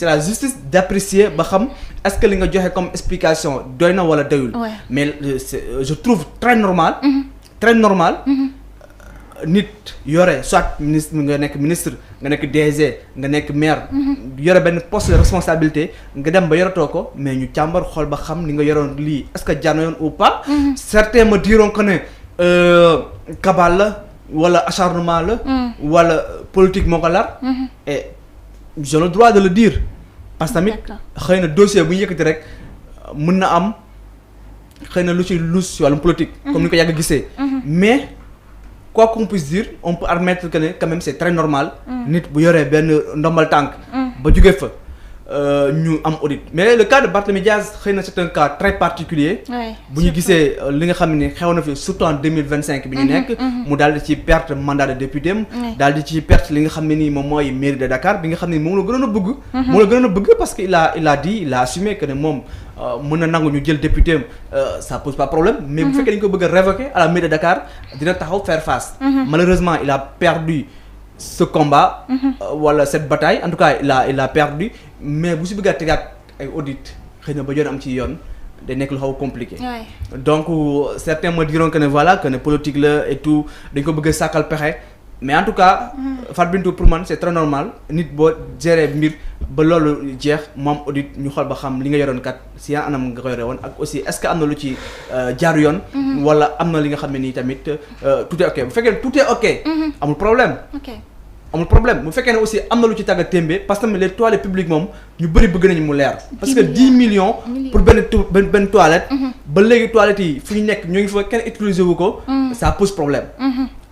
c'est la justice d'apprécier ba xam est-ce que li nga joxe comme explication doy na wala doyul. Mais je trouve très normal. Très normal. Nit yore soit ministre nga nekk ministre nga nekk DG nga nekk maire. yore benn poste de responsabilité nga dem ba yoratoo ko mais ñu càmbar xool ba xam li nga yoroon lii est-ce que jaar na yoon ou pas. Certains me diront que ne cabale la wala acharnement la. wala politique moo ko lar. Et j'ai le droit de le dire. parce que tamit xëy na dossier bu ñu yëkkati rek mën na am xëy na lu ci luus si wàllum politique. comme ni ko yàgg gisee. mais quoi qu'on puisse dire on peut admettre que ne quand même c'est très normal. nit bu yoree benn ndombal tànk. ba jógee fa ñu am audit mais le cas de Barthélémy Diaz xëy na c'est un cas très particulier. bu ñu gisee li nga xam ne xew na fi surtout en 2025 bi ñu nekk. mu daal di ci perte mandat de député am. daal di ci perte li nga xam ne nii moom mooy mairie de Dakar bi nga xam ne moom la gënoon a bëgg. moom la gënoon a bëgg parce que il a dit il a assumé que ne moom mën na nangu ñu jël député am ça pose pas problème. mais bu fekkee dañu ko bëgg a révoquer à la mairie de Dakar dina taxaw faire face. Malheureusement il a perdu ce combat. wala cette bataille en tout cas il a perdu mais bu si bëgg a tegaat ay audit xëy na ba yoon am ci yoon day nekk lu xaw a compliqué. donc certains me diront que ne voilà que ne politique la et tout dañ ko bëgg a sàkkal pexe mais en tout cas. Fatou Bintou pour man c'est très normal nit boo gérer mbir ba loolu jeex moom audit ñu xool ba xam li nga yoroon kat si yan anam nga ko yore woon ak aussi est-ce que am na lu ci jaaru yoon. wala am na li nga xam ne nii tamit tout est ok bu fekkee tout est ok. amul problème. amul problème bu fekkee ne aussi am na lu ci tàggat témbe parce que les toilettes publiques moom ñu bëri bëgg nañu mu leer. parce que 10 millions. pour benn toilette. ba léegi toilettes yi fu ñu nekk ñoo ngi fa kenn utiliser wu ko. ça pose problème.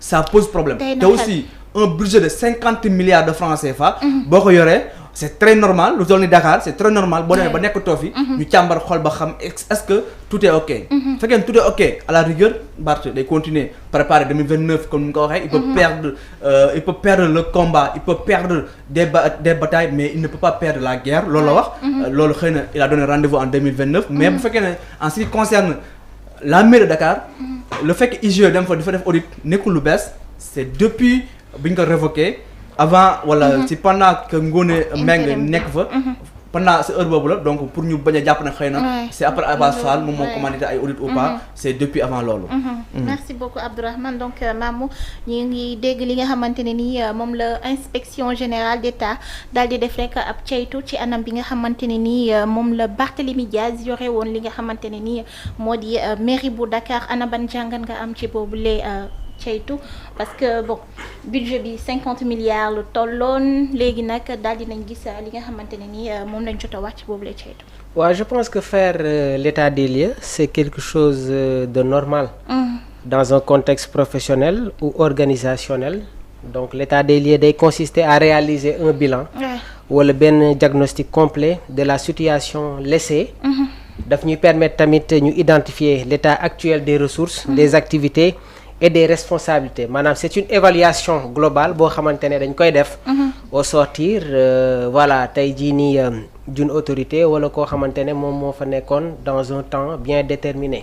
ça pose problème te aussi un budget de 50 milliards de francs CFA. boo ko yoree c'est très normal lu toll ni Dakar c'est très normal boo demee ba nekk too fi. ñu càmbar xool ba xam est-ce que tout est ok. fekkee ne tout est ok à la rigueur Barth day continuer préparer 2029 comme ni nga ko waxee. il peut perdre le combat il peut perdre des batailles mais il ne peut pas perdre la guerre loolu la wax. loolu xëy na il a donné rendez-vous en 2029. mais bu fekkee ne en ce qui concerne la mairie de Dakar. le fait que IGE dem fa di fa def audit nekkul lu bees c'est depuis bi ñu ko révoqué. avant wala ci pendant que Ngoné Mbengue nekk fa. pendant cette heure boobu la donc pour ñu bañ a jàpp na xëy na. c'est après Abass Fall moom moo commandité ay audit ou pas. c'est depuis avant loolu. merci beaucoup Abdourahmane donc Mamou ñu ngi dégg li nga xamante ne ni moom la inspection générale d'État daal di def rek ab ceytu ci anam bi nga xamante ne ni moom la Barthélémy Diaz yore woon li nga xamante ne ni moo di mairie bu Dakar ana ban jàngat nga am ci boobu ceytu parce que bon budget bi 50 milliards lu tolloon léegi nag daal dinañ gis li nga xamante ne ni moom lañ jot a wax ci boobu la ceytu. waaw je pense que faire l'état des lieux c'est quelque chose de normal. Dans un contexte professionnel ou organisationnel. Donc l'état des lieux day consister à réaliser un bilan. wala benn diagnostic complet de la situation laissée. daf ñuy permettre tamit ñu identifier l'état actuel des ressources. des activités. et des responsabilités maanaam c'est une évaluation globale boo xamante ne dañ koy def. au sortir voilà tey jii nii d'une autorité wala koo xamante ne moom moo fa nekkoon dans un temps bien déterminé.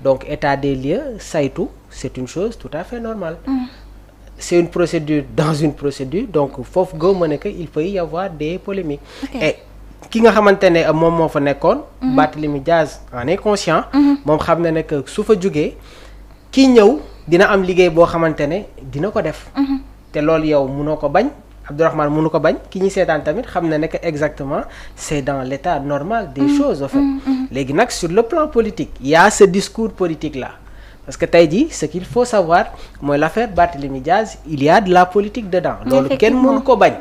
donc état des lieux saytu c'est une chose tout à fait normale. c'est une procédure dans une procédure donc foofu gëwuma ne que il peut y avoir des polémiques. et ki nga xamante ne moom moo fa nekkoon. Barthélémy Diaz en est conscient. moom xam na ne que su fa jugee kii ñëw. dina am liggéey boo xamante ne dina ko def. te loolu yow mënoo ko bañ Abdourahmane mënu ko bañ ki ñi seetaan tamit xam na ne que exactement c'est dans l'état normal des choses en fait. léegi nag sur le plan politique il y a ce discours politique là parce que tey jii ce qu'il faut savoir mooy l'affaire Barthélémy Diaz il y a de la politique dedans. loolu kenn mënu ko bañ.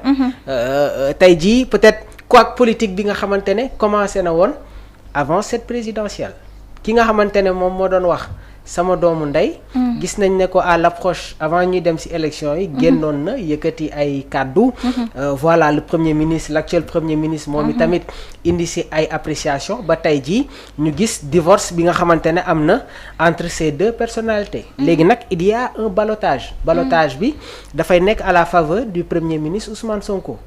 tey jii peut-être quoi politique bi nga xamante ne commencé na woon avant cette présidentielle ki nga xamante ne moom moo doon wax. sama doomu ndey. gis nañ ne ko à l'approche avant ñuy dem ci élection yi. génnoon na yëkkati ay kàddu. voilà le premier ministre l'actuel premier ministre moom i tamit indi ci ay appréciation ba tey jii ñu gis divorce bi nga xamante ne am na entre ces deux personnalités. léegi nag il y a un ballottage. ballottage bi dafay nekk à la faveur du premier ministre Ousmane Sonko.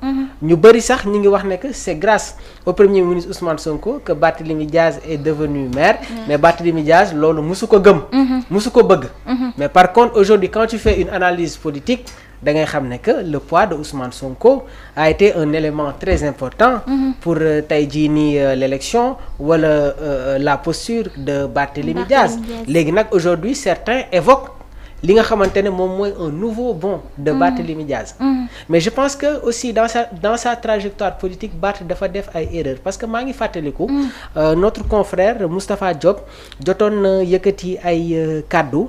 ñu bari sax ñu ngi wax ne que c'est grâce au premier ministre Ousmane Sonko que Barthélémy Diaz est devenu maire. mais Barthélémy Diaz loolu musu ko gëm. musu ko bëgg. mais par contre aujourd'hui quand tu fais une analyse politique da ngay xam ne que le poids de Ousmane Sonko a été un élément très important pour tey jii nii l'élection wala la posture de Barthélémy Diaz. léegi nag aujourd'hui certains évoquent li nga xamante ne moom mooy un nouveau bond de Barthélémy Diaz. mais je pense que aussi dans sa trajectoire politique Barth dafa def ay erreurs parce que maa ngi fàttaliku notre confrère Moustapha Diop jotoon na yëkkati ay kaddu.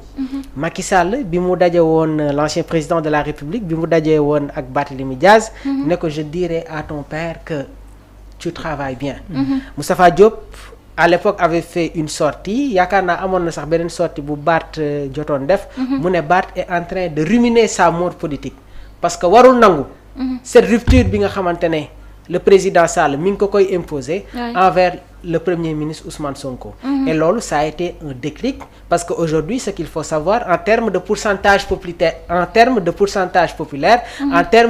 Macky Sall bi mu daje woon l'ancien président de la République bi mu dajee woon ak Barthélémy Diaz. ne ko je dirais à ton père que tu travailles bien. Moustapha Diop à l'époque avait fait une sortie yaakaar naa amoon na sax beneen sortie bu Barth jotoon def. mu ne Barth est en train de ruminer sa mort politique parce que warul nangu. cette rupture bi nga xamante ne le président Sall mi ngi ko koy imposer. envers le premier ministre Ousmane Sonko. et loolu ça a été un déclic parce que aujourd'hui ce qu'il faut savoir en termes de pourcentage populaire en termes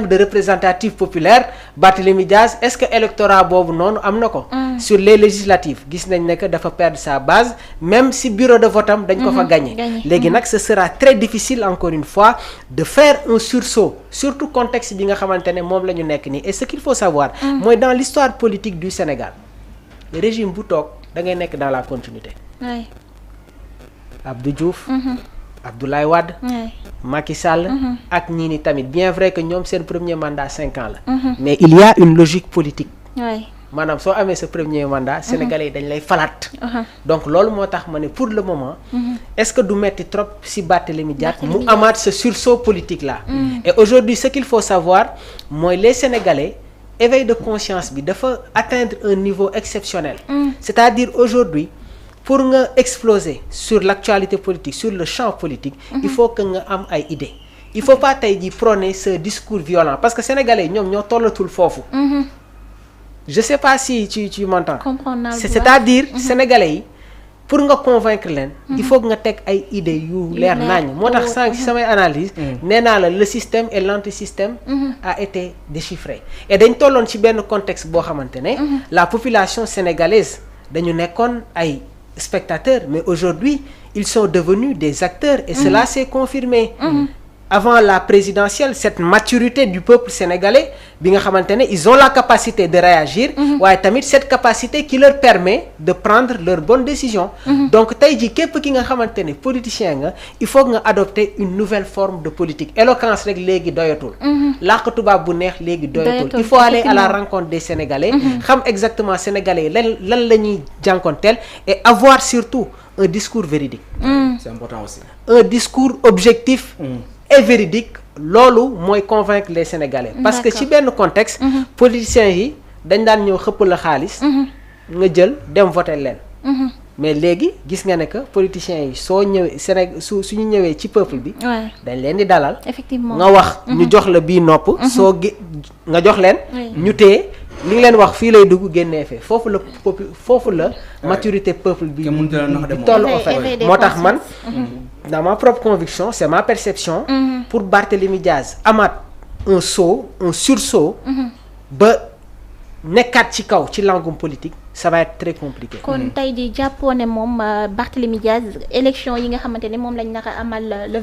de représentatif populaire Barthélémy Diaz est-ce que électorat boobu noonu am na ko. sur les législatives gis nañ ne que dafa perdre sa base même si bureau de vote am dañ ko fa gagné. léegi nag ce sera très difficile encore une fois de faire un sursaut surtout contexte bi nga xamante ne moom la ñu nekk nii et ce qu'il faut savoir. mooy dans l'histoire politique du Sénégal. régime bu toog da ngay nekk dans la continuité. oui. Abdou Diouf. Abdoulaye Wade. Macky Sall. ak ñii ni tamit bien vrai que ñoom seen premier mandat 5 ans la. mais il y a une logique politique. oui. maanaam soo amee sa premier mandat. sénégalais yi dañ lay falaat. donc loolu moo tax ma ne pour le moment. est-ce que du metti trop si Barthélémy Diaz mu amaat ce sursaut politique là. et aujourd'hui ce qu'il faut savoir mooy les sénégalais. éveil de conscience bi dafa atteindre un niveau exceptionnel. c'est-à-dire aujourd'hui pour nga exploser sur l'actualité politique sur le champ politique. il faut que nga am ay idées. il faut pas tey jii prôner ce discours violent parce que sénégalais ñoom ñoo tollatul foofu. je sais pas si tu m'entends. c'est-à-dire sénégalais yi pour nga convaincre leen. il faut que nga teg ay idées yu leer nañ moo tax sànq ci samay analyse nee naa la le système et l'antisystème a été déchiffré et dañ tolloon ci benn contexte boo xamante ne la population sénégalaise dañu nekkoon ay spectateurs mais aujourd'hui ils sont devenus des acteurs et cela s'est confirmé avant la présidentielle cette maturité du peuple sénégalais bi nga xamante ne ils ont la capacité de réagir waaye tamit cette capacité qui leur permet de prendre leurs bonnes décisions donc tey jii képp ki nga xamante ne politicien nga il faut nga adopter une nouvelle forme de politique éloquence rek léegi doyatul làkk tubaab bu neex léegi doyatul il faut aller à la rencontre des sénégalais xam exactement sénégalais lan la ñuy jànkonteel et avoir surtout un discours véridique c'est important aussi un discours objectif et véridique loolu mooy convaincre les Sénégalais parce que ci benn contexte politiciens yi dañ daan ñëw xëpp la xaalis nga jël dem voter leen mais léegi gis nga ne que politiciens yi soo ñëwee suñu ñëwee ci peuple bi dañ leen di dalal effectivement nga wax ñu jox la bii nopp nga jox leen ñu téye li nga leen wax fii lay dugg génnee fee foofu la maturité peuple bi toll en fait moo tax man dans ma propre conviction c'est ma perception pour Barthélémy Diaz amaat un sursaut ba nekkaat ci kaw ci langum politique ça va être très compliqué. kon tey di jàppoo ne moom Barthélémy Diaz élection yi nga xamante ne moom lañ naka amal le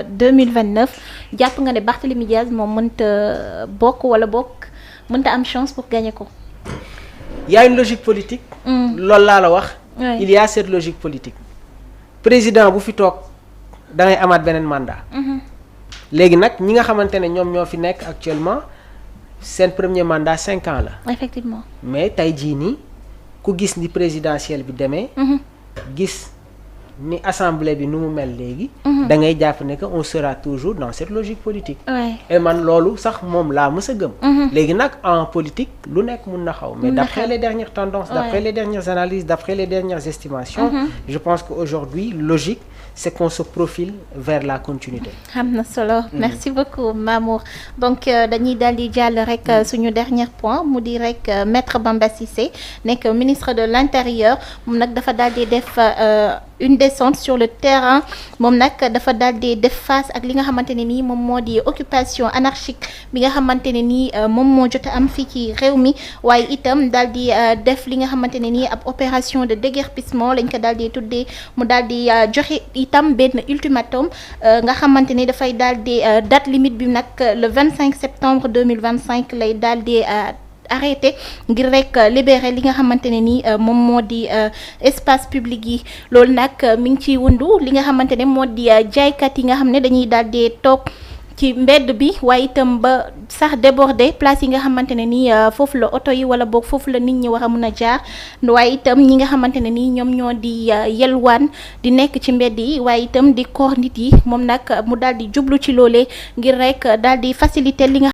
2029 jàpp nga ne Barthélémy Diaz moom mënta bokk wala bokk mënta am chance pour gagner ko. Il y a une logique politique. loolu laa la wax. il y a cette logique politique. président bu fi toog da ngay amaat beneen mandat. léegi nag ñi nga xamante ne ñoom ñoo fi nekk actuellement seen premier mandat 5 ans la. effectivement mais tey jii nii ku gis ni présidentielle bi demee. gis ni assemblée bi nu mu mel léegi. da ngay jàpp ne que on sera toujours dans cette logique politique. et man loolu sax moom laa mës a gëm. léegi nag en politique lu nekk mun na xaw. mais d'après les dernières tendances. d'après les dernières analyses d'après les dernières estimations. je pense qu'aujourd'hui logique c'est qu'on se profile vers la continuité. am na solo merci beaucoup Mamour donc dañuy daal di jàll rek suñu dernier point mu di rek maître Bamba Cissé nekk ministre de l'intérieur moom nag dafa daal di def une descente sur le terrain moom nag dafa daal di def face ak li nga xamante ne nii moom moo di occupation anarchique bi nga xamante ne nii moom moo jot a am fii ci réew mi waaye itam daal di def li nga xamante ne nii ab opération de déguerpissement lañ ko daal di tuddee mu daal di joxe itam benn ultimatum nga xamante ni dafay daal di date limite bi nag le 25 septembre 2025 lay daal di arrêté ngir rek libérer li nga xamante ne ni moom moo di espace public yi loolu nag mi ngi ciy wundu li nga xamante ne moo di jaaykat yi nga xam ne dañuy daal di toog ci mbedd bi waaye itam ba sax débordé place yi nga xamante ne ni foofu la oto yi wala boog foofu la nit ñi war a mun a jaar waaye itam ñi nga xamante ne ni ñoom ñoo di yelwaan di nekk ci mbedd yi waaye itam di koor nit yi moom nag mu daal di jublu ci loolee ngir rek daal di faciliter li nga